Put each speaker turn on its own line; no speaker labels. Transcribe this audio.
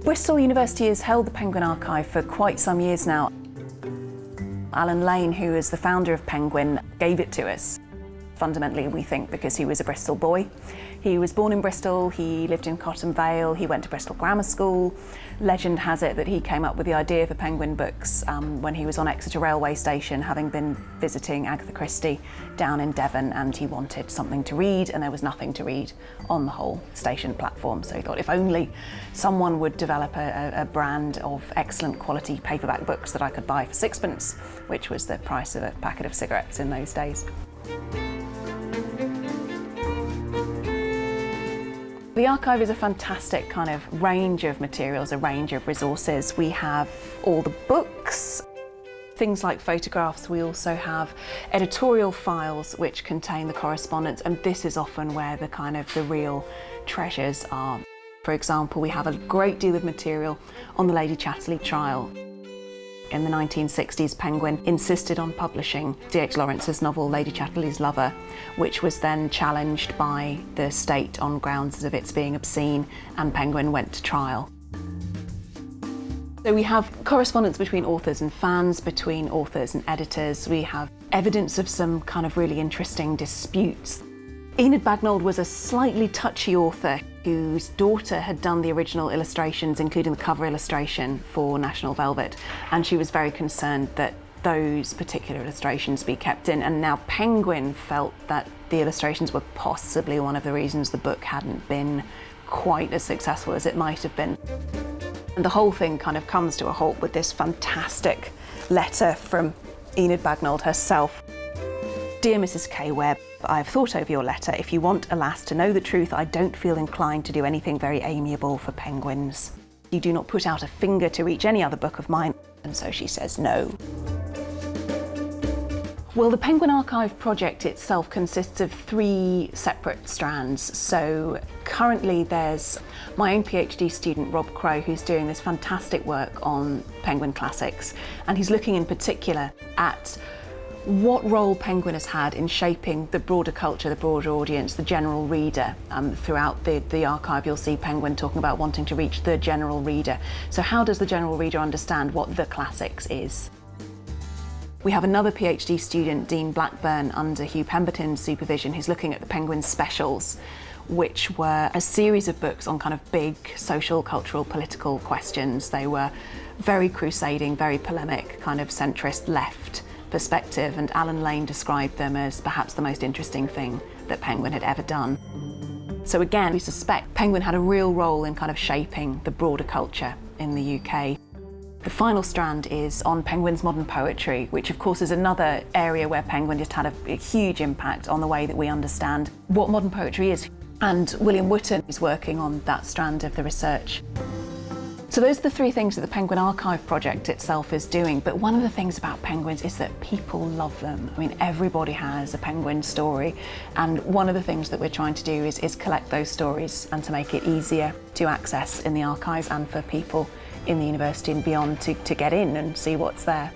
Bristol University has held the Penguin Archive for quite some years now. Alan Lane, who is the founder of Penguin, gave it to us. Fundamentally, we think because he was a Bristol boy. He was born in Bristol, he lived in Cotton Vale, he went to Bristol Grammar School. Legend has it that he came up with the idea for Penguin books when he was on Exeter railway station, having been visiting Agatha Christie down in Devon, and he wanted something to read, and there was nothing to read on the whole station platform. So he thought, if only someone would develop a brand of excellent quality paperback books that I could buy for sixpence, which was the price of a packet of cigarettes in those days. The archive is a fantastic kind of range of materials, a range of resources. We have all the books, things like photographs. We also have editorial files which contain the correspondence, and this is often where the real treasures are. For example, we have a great deal of material on the Lady Chatterley trial. In the 1960s, Penguin insisted on publishing D.H. Lawrence's novel Lady Chatterley's Lover, which was then challenged by the state on grounds of its being obscene, and Penguin went to trial. So we have correspondence between authors and fans, between authors and editors. We have evidence of some kind of really interesting disputes. Enid Bagnold was a slightly touchy author whose daughter had done the original illustrations, including the cover illustration for National Velvet, and she was very concerned that those particular illustrations be kept in, and now Penguin felt that the illustrations were possibly one of the reasons the book hadn't been quite as successful as it might have been. And the whole thing kind of comes to a halt with this fantastic letter from Enid Bagnold herself. Dear Mrs. K. Webb, I have thought over your letter. If you want, alas, to know the truth, I don't feel inclined to do anything very amiable for penguins. You do not put out a finger to reach any other book of mine, and so she says no. Well, the Penguin Archive project itself consists of 3 separate strands. So currently there's my own PhD student, Rob Crow, who's doing this fantastic work on Penguin classics, and he's looking in particular at what role Penguin has had in shaping the broader culture, the broader audience, the general reader. Throughout the archive, you'll see Penguin talking about wanting to reach the general reader. So how does the general reader understand what the classics is? We have another PhD student, Dean Blackburn, under Hugh Pemberton's supervision, who's looking at the Penguin specials, which were a series of books on kind of big social, cultural, political questions. They were very crusading, very polemic, kind of centrist left perspective, and Alan Lane described them as perhaps the most interesting thing that Penguin had ever done. So again, we suspect Penguin had a real role in kind of shaping the broader culture in the UK. The final strand is on Penguin's modern poetry, which of course is another area where Penguin just had a huge impact on the way that we understand what modern poetry is. And William Wootton is working on that strand of the research. So those are the 3 things that the Penguin Archive project itself is doing, but one of the things about penguins is that people love them. I mean, everybody has a penguin story, and one of the things that we're trying to do is collect those stories and to make it easier to access in the archives and for people in the university and beyond to get in and see what's there.